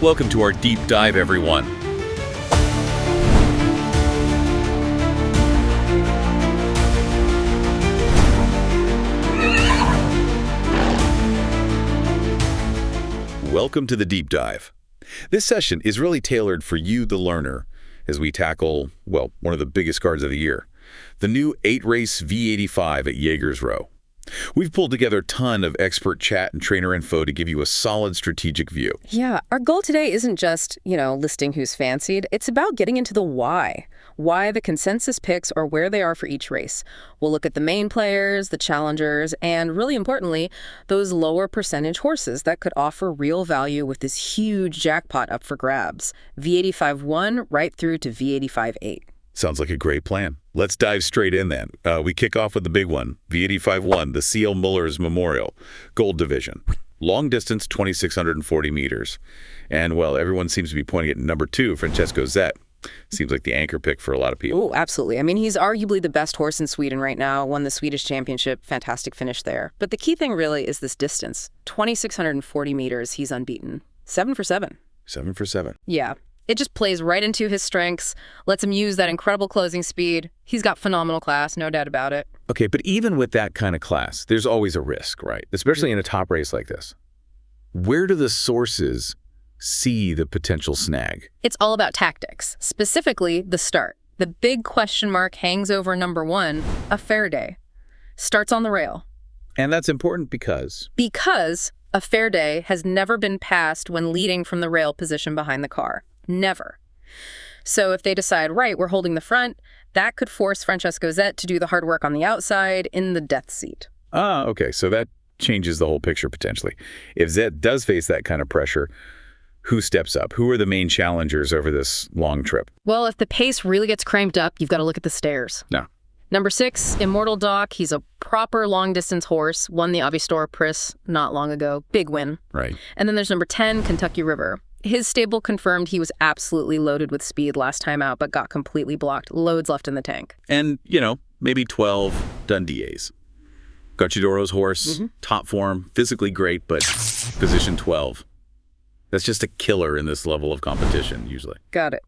Welcome to our deep dive, everyone. Welcome to the deep dive. This session is really tailored for you, the learner, as we tackle, well, one of the biggest cards of the year, the new 8-race V85 at Jägersro. We've pulled together a ton of expert chat and trainer info to give you a solid strategic view. Yeah, our goal today isn't just, listing who's fancied. It's about getting into the why. Why the consensus picks are where they are for each race. We'll look at the main players, the challengers, and really importantly, those lower percentage horses that could offer real value with this huge jackpot up for grabs. V85-1 right through to V85-8. Sounds like a great plan. Let's dive straight in then. We kick off with the big one, V85-1, the C.L. Muller's Memorial, Gold Division. Long distance, 2,640 meters. And, well, everyone seems to be pointing at number 2, Francesco Zet. Seems like the anchor pick for a lot of people. Oh, absolutely. I mean, he's arguably the best horse in Sweden right now, won the Swedish championship, fantastic finish there. But the key thing really is this distance. 2,640 meters, he's unbeaten. 7 for 7. 7 for 7. Yeah. It just plays right into his strengths, lets him use that incredible closing speed. He's got phenomenal class, no doubt about it. Okay, but even with that kind of class, there's always a risk, right? Especially in a top race like this. Where do the sources see the potential snag? It's all about tactics, specifically the start. The big question mark hangs over number 1, a fair day. Starts on the rail. And that's important because? Because a fair day has never been passed when leading from the rail position behind the car. Never. So if they decide, right, we're holding the front, that could force Francesco Zet to do the hard work on the outside in the death seat. Ah, okay, so that changes the whole picture potentially. If Zet does face that kind of pressure, who steps up? Who are the main challengers over this long trip? Well, if the pace really gets cranked up, you've got to look at the stairs. No. Number 6, Immortal Doc. He's a proper long-distance horse. Won the Avistora Pris not long ago. Big win. Right. And then there's number 10, Kentucky River. His stable confirmed he was absolutely loaded with speed last time out, but got completely blocked. Loads left in the tank. And, maybe 12 Dundiers. Gocciadoro's horse, top form, physically great, but position 12. That's just a killer in this level of competition, usually. Got it.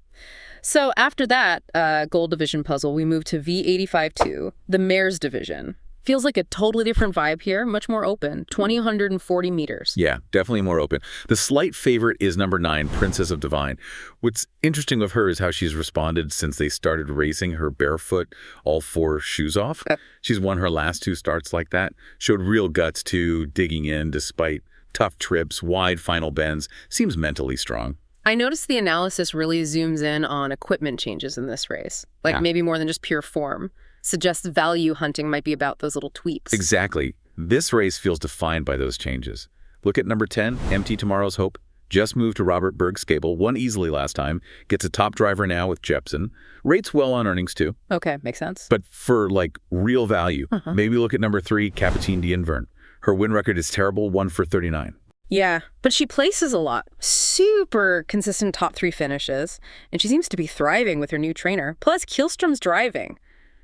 So after that Gold Division puzzle, we move to V85-2, the Mares Division. Feels like a totally different vibe here, much more open, 2,140 meters. Yeah, definitely more open. The slight favorite is number 9, Princess of Divine. What's interesting with her is how she's responded since they started racing her barefoot, all 4 shoes off. She's won her last 2 starts like that, showed real guts too, digging in despite tough trips, wide final bends, seems mentally strong. I noticed the analysis really zooms in on equipment changes in this race, maybe more than just pure form. Suggests value hunting might be about those little tweaks. Exactly. This race feels defined by those changes. Look at number 10, MT Tomorrow's Hope. Just moved to Robert Berg's stable, won easily last time, gets a top driver now with Jepsen. Rates well on earnings too. Okay, makes sense. But for real value, maybe look at number 3, Capitaine d'Invern. Her win record is terrible, 1 for 39. Yeah, but she places a lot. Super consistent top 3 finishes, and she seems to be thriving with her new trainer. Plus, Kihlstrom's driving.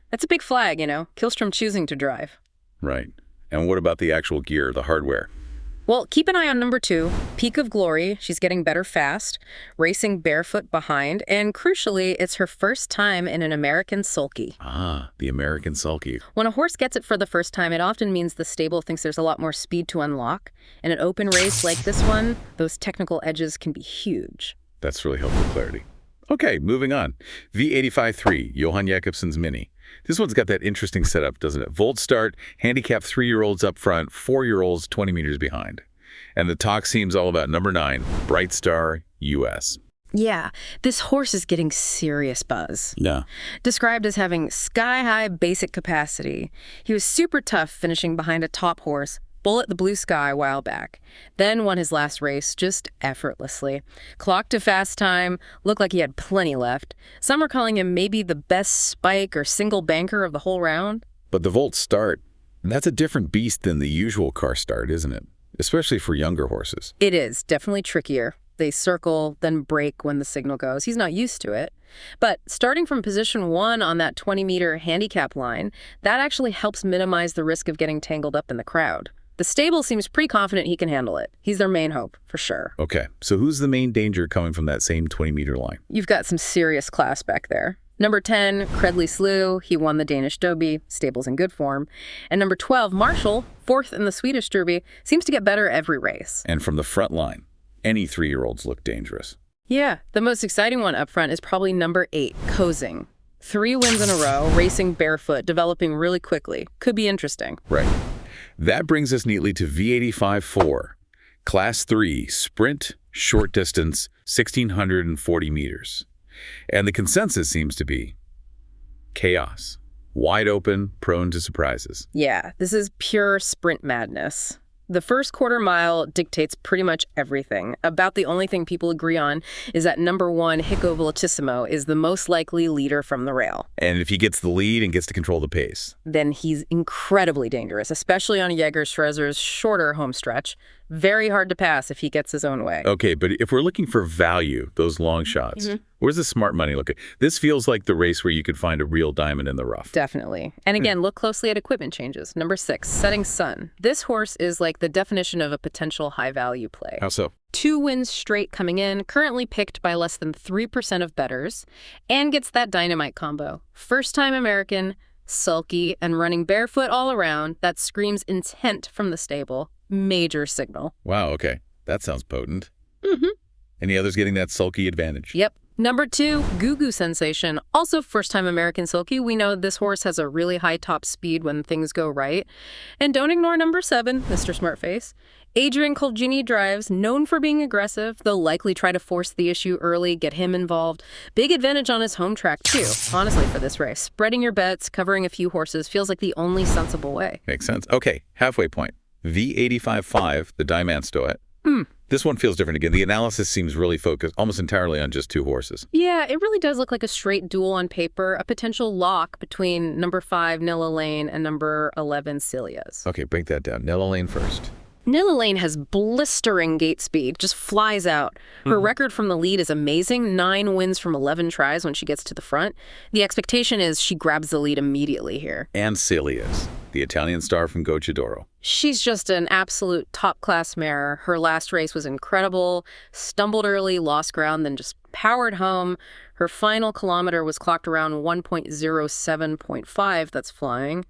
That's a big flag, Kihlstrom choosing to drive. Right. And what about the actual gear, the hardware? Well, keep an eye on number 2, Peak of Glory. She's getting better fast, racing barefoot behind, and crucially, it's her first time in an American sulky. Ah, the American sulky. When a horse gets it for the first time, it often means the stable thinks there's a lot more speed to unlock. In an open race like this one, those technical edges can be huge. That's really helpful clarity. Okay, moving on. V85-3, Johan Jakobsen's Mini. This one's got that interesting setup, doesn't it? Volt start, handicap 3-year-olds up front, 4-year-olds 20 meters behind. And the talk seems all about number 9, Bright Star US. Yeah, this horse is getting serious buzz. Yeah. Described as having sky-high basic capacity. He was super tough finishing behind a top horse, Bullet the Blue Sky a while back. Then won his last race just effortlessly. Clocked a fast time, looked like he had plenty left. Some are calling him maybe the best spike or single banker of the whole round. But the Volt start, that's a different beast than the usual car start, isn't it? Especially for younger horses. It is, definitely trickier. They circle, then brake when the signal goes. He's not used to it. But starting from position 1 on that 20-meter handicap line, that actually helps minimize the risk of getting tangled up in the crowd. The stable seems pretty confident he can handle it. He's their main hope, for sure. Okay, so who's the main danger coming from that same 20-meter line? You've got some serious class back there. Number 10, Credley Slew. He won the Danish Derby. Stable's in good form. And number 12, Marshall, 4th in the Swedish Derby, seems to get better every race. And from the front line, any 3-year-olds look dangerous. Yeah, the most exciting one up front is probably number 8, Kozing. 3 wins in a row, racing barefoot, developing really quickly. Could be interesting. Right. That brings us neatly to V85-4, Class 3, Sprint, Short Distance, 1,640 meters. And the consensus seems to be chaos. Wide open, prone to surprises. Yeah, this is pure sprint madness. The first quarter mile dictates pretty much everything. About the only thing people agree on is that number 1, Hicko Velatissimo, is the most likely leader from the rail. And if he gets the lead and gets to control the pace, then he's incredibly dangerous, especially on Jägersro's shorter home stretch. Very hard to pass if he gets his own way. Okay, but if we're looking for value, those long shots, where's the smart money looking? This feels like the race where you could find a real diamond in the rough. Definitely. And again, look closely at equipment changes. Number 6, Setting Sun. This horse is like the definition of a potential high-value play. How so? 2 wins straight coming in, currently picked by less than 3% of bettors, and gets that dynamite combo. First-time American, sulky, and running barefoot all around. That screams intent from the stable. Major signal. Wow, okay. That sounds potent. Mm-hmm. Any others getting that sulky advantage? Yep. Number 2, Goo Goo Sensation. Also first-time American sulky. We know this horse has a really high top speed when things go right. And don't ignore number 7, Mr. Smartface. Adrian Colgini drives, known for being aggressive. They'll likely try to force the issue early, get him involved. Big advantage on his home track, too, honestly, for this race. Spreading your bets, covering a few horses, feels like the only sensible way. Makes sense. Okay, halfway point. V85-5, the Diamant Stoet. This one feels different again. The analysis seems really focused almost entirely on just 2 horses. Yeah, it really does look like a straight duel on paper, a potential lock between number 5, Nilla Lane, and number 11, Celia's. Okay, break that down. Nilla Lane first. Nilla Lane has blistering gate speed, just flies out. Her record from the lead is amazing, 9 wins from 11 tries when she gets to the front. The expectation is she grabs the lead immediately here. And Celia's, the Italian star from Gocciadoro. She's just an absolute top-class mare. Her last race was incredible, stumbled early, lost ground, then just powered home. Her final kilometer was clocked around 1.07.5, that's flying.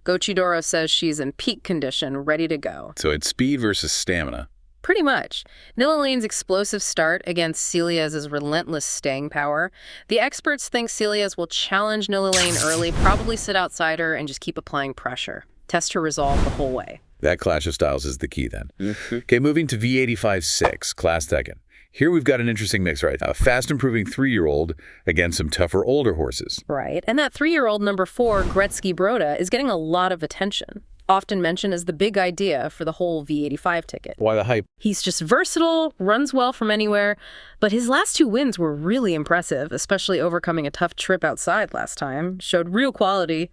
Gocciadoro says she's in peak condition, ready to go. So it's speed versus stamina. Pretty much. Nilla Lane's explosive start against Celia's relentless staying power. The experts think Celia's will challenge Nilla Lane early, probably sit outside her, and just keep applying pressure. Test her resolve the whole way. That clash of styles is the key then. Okay, moving to V85-6, Class 2nd. Here we've got an interesting mix, right? A fast-improving 3-year-old against some tougher older horses. Right, and that 3-year-old number 4, Gretzky Broda, is getting a lot of attention. Often mentioned as the big idea for the whole V85 ticket. Why the hype? He's just versatile, runs well from anywhere, but his last 2 wins were really impressive, especially overcoming a tough trip outside last time. Showed real quality.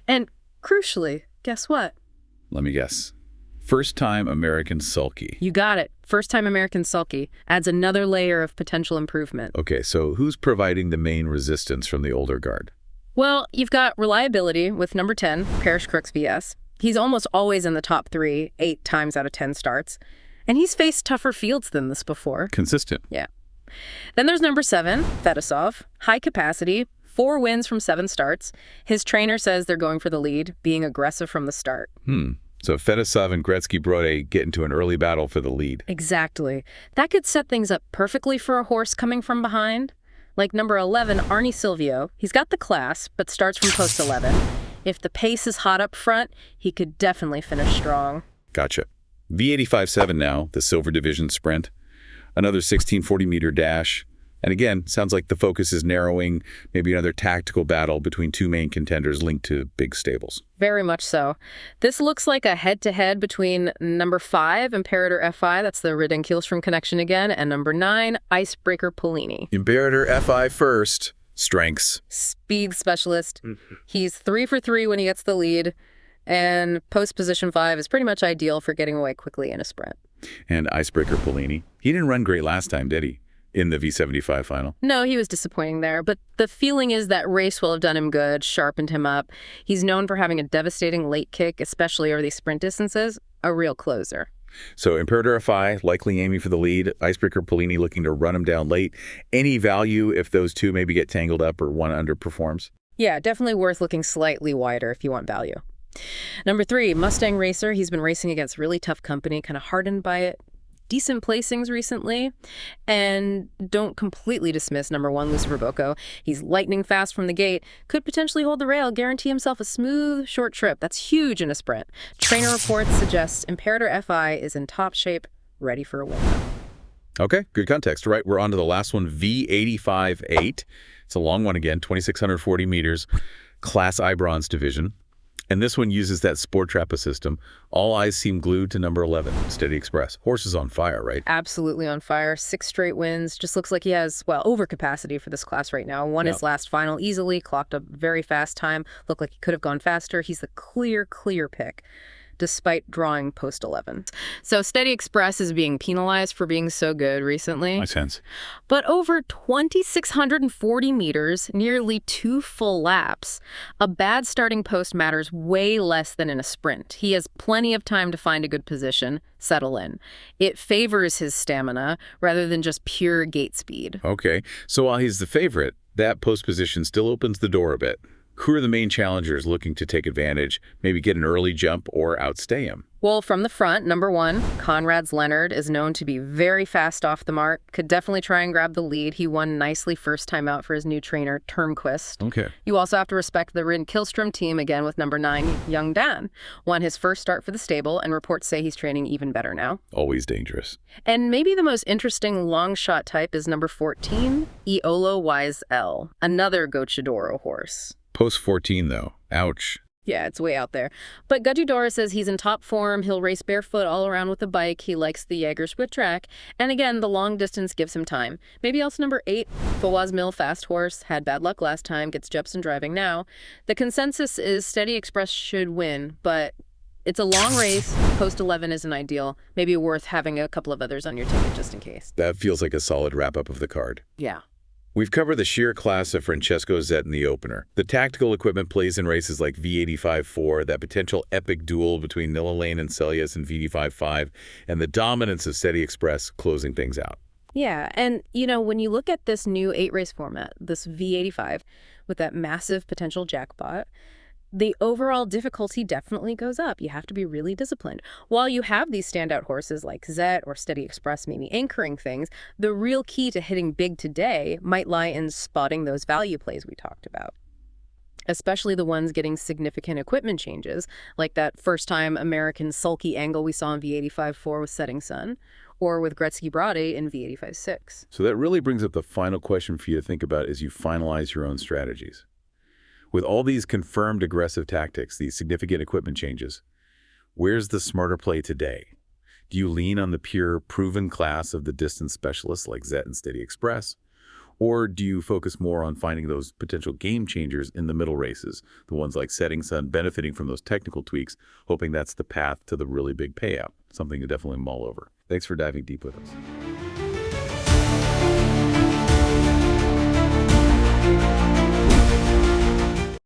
And crucially, guess what? Let me guess. First-time American sulky. You got it. First-time American sulky adds another layer of potential improvement. Okay, so who's providing the main resistance from the older guard? Well, you've got reliability with number 10, Parrish Crooks VS. He's almost always in the top 3, 8 times out of 10 starts. And he's faced tougher fields than this before. Consistent. Yeah. Then there's number 7, Fedosov. High capacity, 4 wins from 7 starts. His trainer says they're going for the lead, being aggressive from the start. So Fedosov and Gretzky Brode get into an early battle for the lead. Exactly. That could set things up perfectly for a horse coming from behind. Like number 11, Arnie Silvio. He's got the class, but starts from post 11. If the pace is hot up front, he could definitely finish strong. Gotcha. V85-7 now, the Silver Division Sprint. Another 1640-meter dash. And again, sounds like the focus is narrowing, maybe another tactical battle between 2 main contenders linked to big stables. Very much so. This looks like a head-to-head between number 5, Imperator FI, that's the Ridden-Kielstrom connection again, and number 9, Icebreaker Polini. Imperator FI first. Strengths. Speed specialist. He's 3 for 3 when he gets the lead, and post position 5 is pretty much ideal for getting away quickly in a sprint. And Icebreaker Polini. He didn't run great last time, did he? in the V75 final. No, he was disappointing there, but the feeling is that race will have done him good, sharpened him up. He's known for having a devastating late kick, especially over these sprint distances, a real closer. So Imperator FI likely aiming for the lead. Icebreaker Polini looking to run him down late. Any value if those two maybe get tangled up or one underperforms? Yeah, definitely worth looking slightly wider if you want value. Number 3, Mustang Racer. He's been racing against really tough company, kind of hardened by it. Decent placings recently. And don't completely dismiss number 1, Lucifer Bocco. He's lightning fast from the gate, could potentially hold the rail, guarantee himself a smooth, short trip. That's huge in a sprint. Trainer reports suggest Imperator FI is in top shape, ready for a win. Okay, good context. Right, we're on to the last one, V85-8. It's a long one again, 2,640 meters, Class I Bronze division. And this one uses that Sport Trappa system. All eyes seem glued to number 11, Steady Express. Horse is on fire, right? Absolutely on fire. 6 straight wins. Just looks like he has, well, overcapacity for this class right now. Won his last final easily, clocked a very fast time. Looked like he could have gone faster. He's the clear pick, despite drawing post 11. So Steady Express is being penalized for being so good recently. My sense. But over 2,640 meters, nearly 2 full laps, a bad starting post matters way less than in a sprint. He has plenty of time to find a good position, settle in. It favors his stamina rather than just pure gate speed. Okay, so while he's the favorite, that post position still opens the door a bit. Who are the main challengers looking to take advantage, maybe get an early jump or outstay him? Well, from the front, number 1, Conrad's Leonard is known to be very fast off the mark. Could definitely try and grab the lead. He won nicely first time out for his new trainer, Turnquist. Okay. You also have to respect the Rin Killstrom team, again with number 9, Young Dan. Won his first start for the stable, and reports say he's training even better now. Always dangerous. And maybe the most interesting long shot type is number 14, Iolo Wise L, another Gocciadoro horse. Post 14, though. Ouch. Yeah, it's way out there. But Gocciadoro says he's in top form. He'll race barefoot all around with a bike. He likes the Jägersro track. And again, the long distance gives him time. Maybe also number 8, Fawaz Mill, fast horse. Had bad luck last time. Gets Jepson driving now. The consensus is Steady Express should win, but it's a long race. Post 11 isn't ideal. Maybe worth having a couple of others on your ticket just in case. That feels like a solid wrap-up of the card. Yeah. We've covered the sheer class of Francesco Zet in the opener. The tactical equipment plays in races like V85-4, that potential epic duel between Nilla Lane and Celius in V85-5, and the dominance of Steady Express closing things out. Yeah, and when you look at this new 8-race format, this V85, with that massive potential jackpot, the overall difficulty definitely goes up. You have to be really disciplined. While you have these standout horses like Zet or Steady Express maybe anchoring things, the real key to hitting big today might lie in spotting those value plays we talked about, especially the ones getting significant equipment changes, like that first-time American sulky angle we saw in V85-4 with Setting Sun, or with Gretzky Brade in V85-6. So that really brings up the final question for you to think about as you finalize your own strategies. With all these confirmed aggressive tactics, these significant equipment changes, where's the smarter play today? Do you lean on the pure, proven class of the distance specialists like Zet and Steady Express? Or do you focus more on finding those potential game changers in the middle races, the ones like Setting Sun benefiting from those technical tweaks, hoping that's the path to the really big payout? Something to definitely mull over. Thanks for diving deep with us.